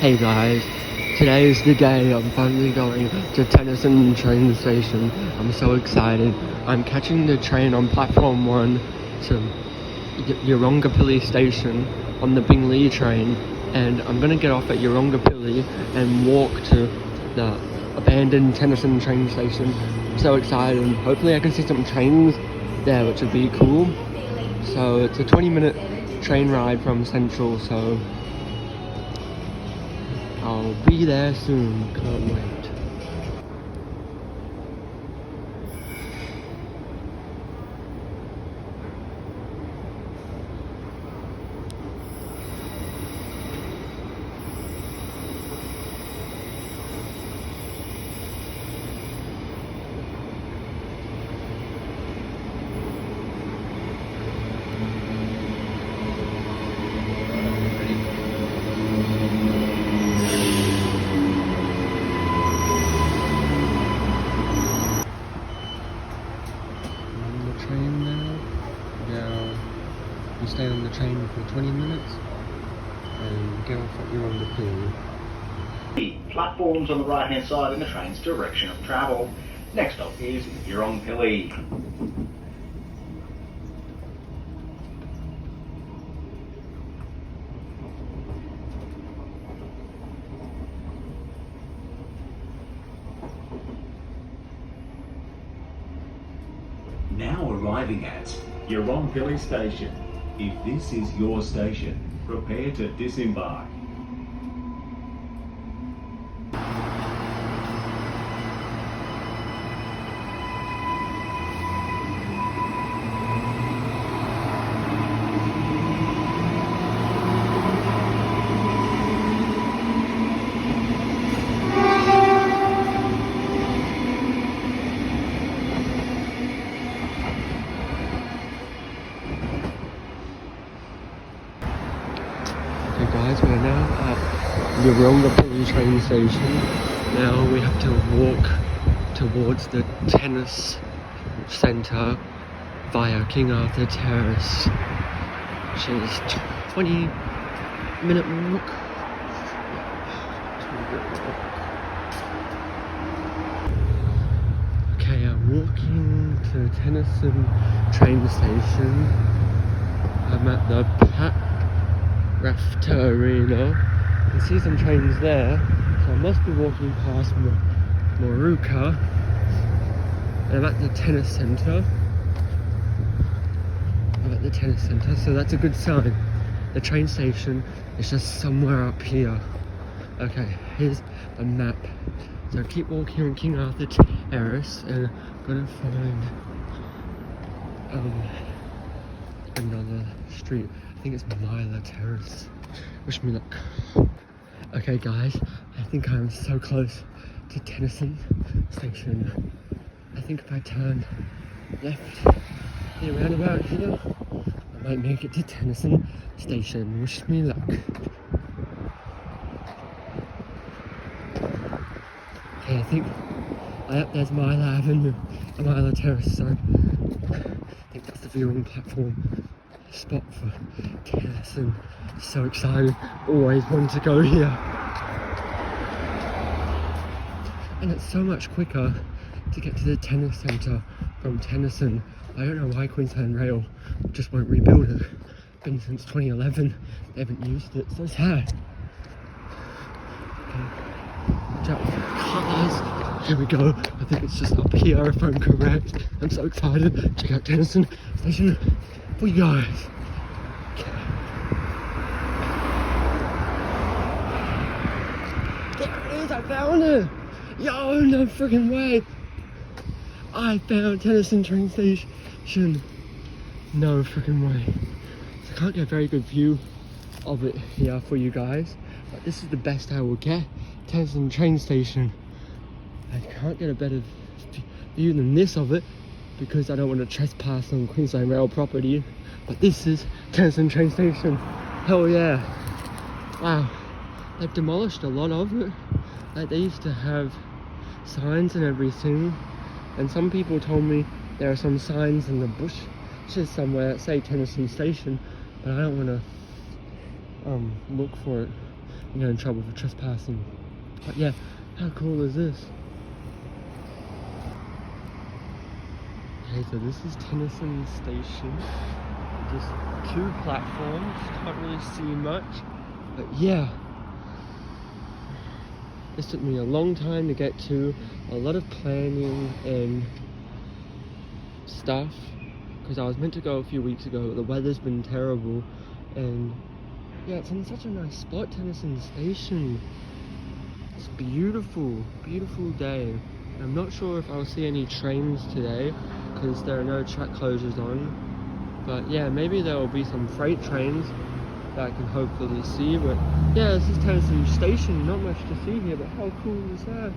Hey guys, today is the day I'm finally going to Tennyson Train Station. I'm so excited. I'm catching the train on platform 1 to Yirrongapilly Station on the Bingley train, and I'm gonna get off at Yirrongapilly and walk to the abandoned Tennyson Train Station. I'm so excited, and hopefully I can see some trains there, which would be cool. So it's a 20-minute train ride from Central, so I'll be there soon, can't wait. You stay on the train for 20 minutes and get off at Yirrongapilly. Platforms on the right hand side in the train's direction of travel. Next stop is Yirrongapilly. Now arriving at Yirrongapilly Station. If this is your station, prepare to disembark. Okay guys, we're now at Yirrongapilly train station. Now we have to walk towards the tennis centre via King Arthur Terrace, which is 20-minute walk. Okay, I'm walking to Tennyson Train Station. I'm at the Rafter Arena. You can see some trains there, so I must be walking past Moruka, and I'm at the tennis centre. So that's a good sign. The train station is just somewhere up here. Okay, here's the map. So keep walking on King Arthur Terrace, and I'm gonna find another street. I think it's Myla Terrace. Wish me luck. Okay guys, I think I'm so close to Tennyson Station. I think if I turn left here, around about here, I might make it to Tennyson Station. Wish me luck. Okay, I think there's Myla Avenue, Myla Terrace, so I think that's the viewing platform spot for Tennyson. So excited, always wanted to go here. And it's so much quicker to get to the tennis centre from Tennyson. I don't know why Queensland Rail just won't rebuild it. Been since 2011, they haven't used it, so sad. Okay, watch out for cars. Here we go. I think it's just up here if I'm correct. I'm so excited. Check out Tennyson Station for you guys. There it is, I found it! Yo, no freaking way! I found Tennyson Train Station. No freaking way. So I can't get a very good view of it here for you guys, but this is the best I will get. Tennyson Train Station. I can't get a better view than this of it because I don't want to trespass on Queensland Rail property, but this is Tennyson Train Station. Hell yeah. Wow. They've demolished a lot of it. Like, they used to have signs and everything, and some people told me there are some signs in the bushes somewhere that say Tennyson Station, but I don't want to look for it and get in trouble for trespassing. But yeah, how cool is this? Okay, so this is Tennyson Station. Just 2 platforms, can't really see much. But yeah, this took me a long time to get to, a lot of planning and stuff, because I was meant to go a few weeks ago, but the weather's been terrible. And yeah, it's in such a nice spot, Tennyson Station. It's beautiful, beautiful day. I'm not sure if I'll see any trains today, because there are no track closures on. But yeah, maybe there will be some freight trains that I can hopefully see. But yeah, this is Tennyson Station, not much to see here, but how cool is that?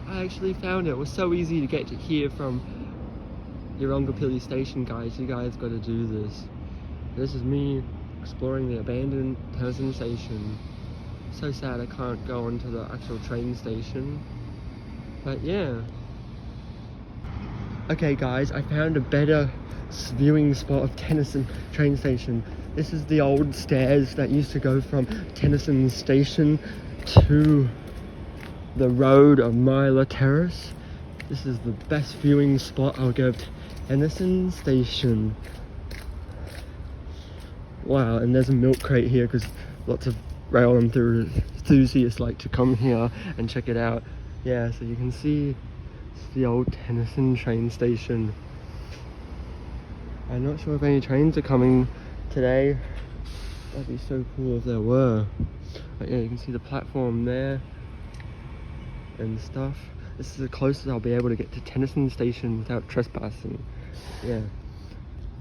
I actually found it. It was so easy to get to here from Urungapilli Station, guys. You guys got to do this. This is me exploring the abandoned Tennyson Station. So sad I can't go onto the actual train station. But yeah. Okay guys, I found a better viewing spot of Tennyson Train Station. This is the old stairs that used to go from Tennyson Station to the road of Myla Terrace. This is the best viewing spot I'll give Tennyson Station. Wow, and there's a milk crate here because lots of rail enthusiasts like to come here and check it out. Yeah, so you can see it's the old Tennyson Train Station. I'm not sure if any trains are coming today. That'd be so cool if there were. But yeah, you can see the platform there and stuff. This is the closest I'll be able to get to Tennyson Station without trespassing. Yeah,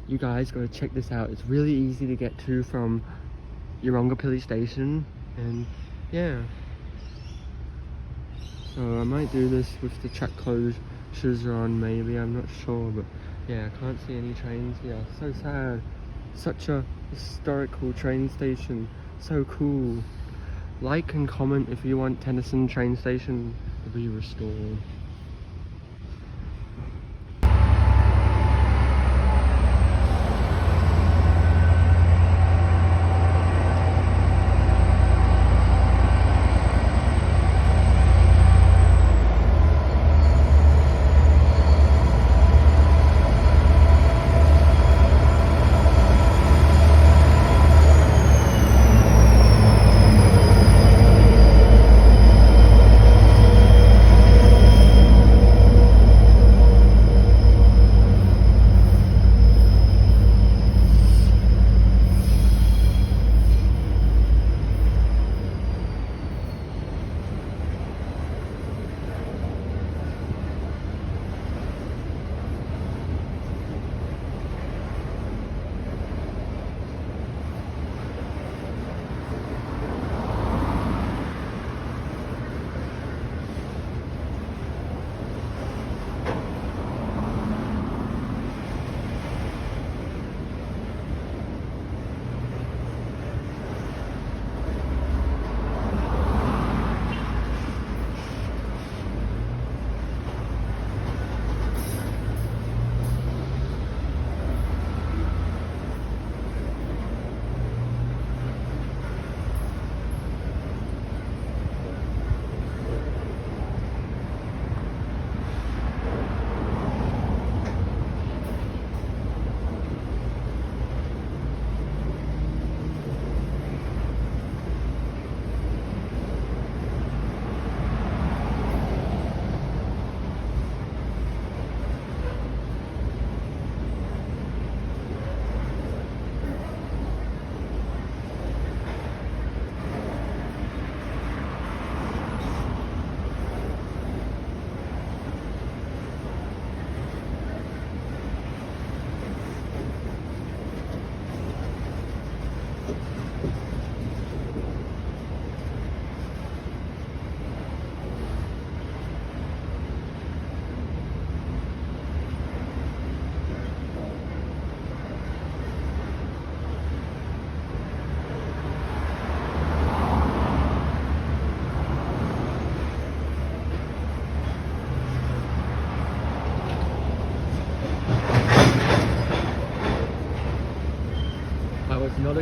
you guys gotta check this out. It's really easy to get to from Urungapilli Station, and yeah. So I might do this with the track closures on, maybe, I'm not sure, but yeah, I can't see any trains here. So sad. Such a historical train station. So cool. Like and comment if you want Tennyson Train Station to be restored.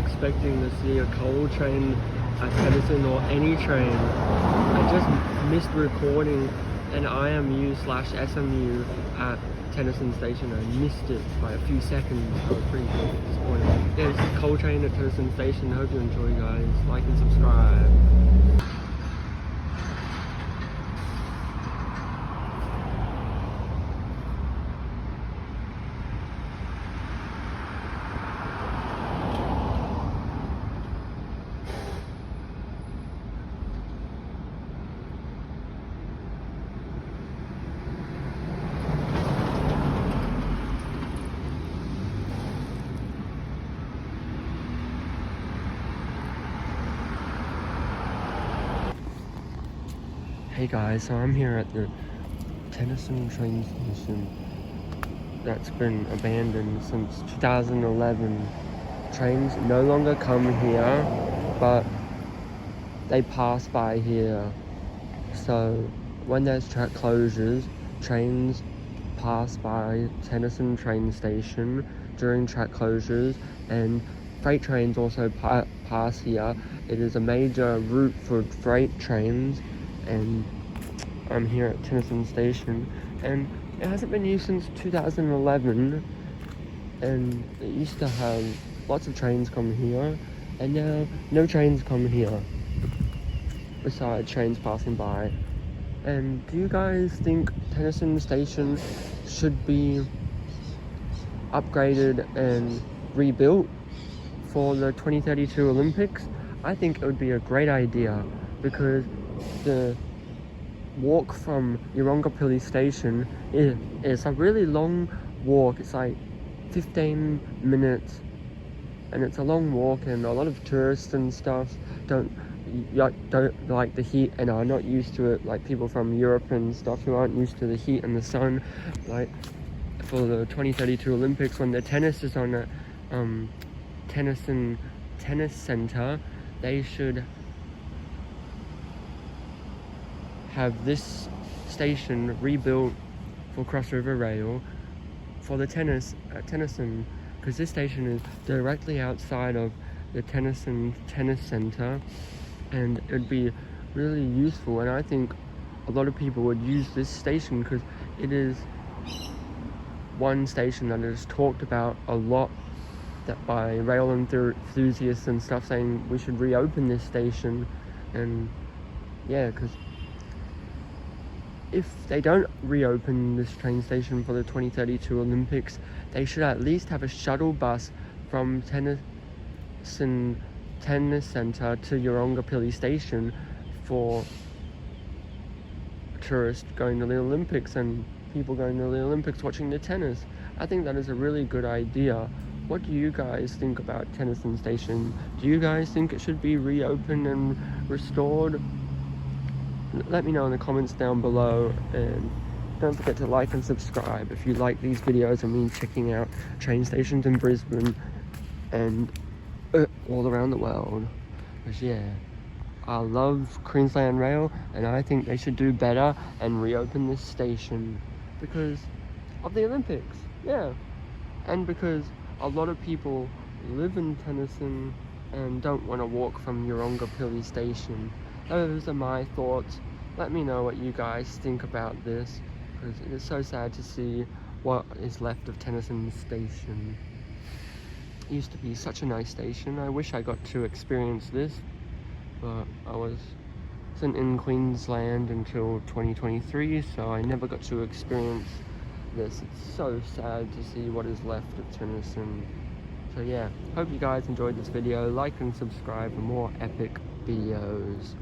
expecting to see a coal train at Tennyson or any train. I just missed recording an IMU/SMU at Tennyson Station. I missed it by a few seconds. I was pretty disappointed. Yeah, this is coal train at Tennyson Station. Hope you enjoy, guys. Like and subscribe. Hey guys, so I'm here at the Tennyson Train Station that's been abandoned since 2011. Trains no longer come here, but they pass by here. So when there's track closures, trains pass by Tennyson Train Station during track closures, and freight trains also pass here. It is a major route for freight trains, and I'm here at Tennyson Station, and it hasn't been used since 2011, and it used to have lots of trains come here, and now no trains come here besides trains passing by. And do you guys think Tennyson Station should be upgraded and rebuilt for the 2032 Olympics? I think it would be a great idea, because the walk from Urongapilli Station is a really long walk. It's like 15 minutes, and it's a long walk, and a lot of tourists and stuff don't like the heat and are not used to it, like people from Europe and stuff who aren't used to the heat and the sun. Like for the 2032 Olympics, when the tennis is on at Tennyson Tennis Center, they should have this station rebuilt for Cross River Rail for the tennis at Tennyson, because this station is directly outside of the Tennyson Tennis Center, and it'd be really useful. And I think a lot of people would use this station because it is one station that is talked about a lot, that by rail enthusiasts and stuff, saying we should reopen this station. And yeah, because if they don't reopen this train station for the 2032 Olympics, they should at least have a shuttle bus from Tennyson Tennis Center to Urongapilli Station for tourists going to the Olympics and people going to the Olympics watching the tennis. I think that is a really good idea. What do you guys think about Tennyson Station? Do you guys think it should be reopened and restored? Let me know in the comments down below, and don't forget to like and subscribe if you like these videos of me checking out train stations in Brisbane and all around the world. Because yeah, I love Queensland Rail, and I think they should do better and reopen this station because of the Olympics. Yeah, and because a lot of people live in Tennyson and don't want to walk from Urongapilli Station. Those are my thoughts. Let me know what you guys think about this, because it is so sad to see what is left of Tennyson Station. It used to be such a nice station. I wish I got to experience this, but I wasn't in Queensland until 2023, so I never got to experience this. It's so sad to see what is left of Tennyson. So yeah, hope you guys enjoyed this video. Like and subscribe for more epic videos.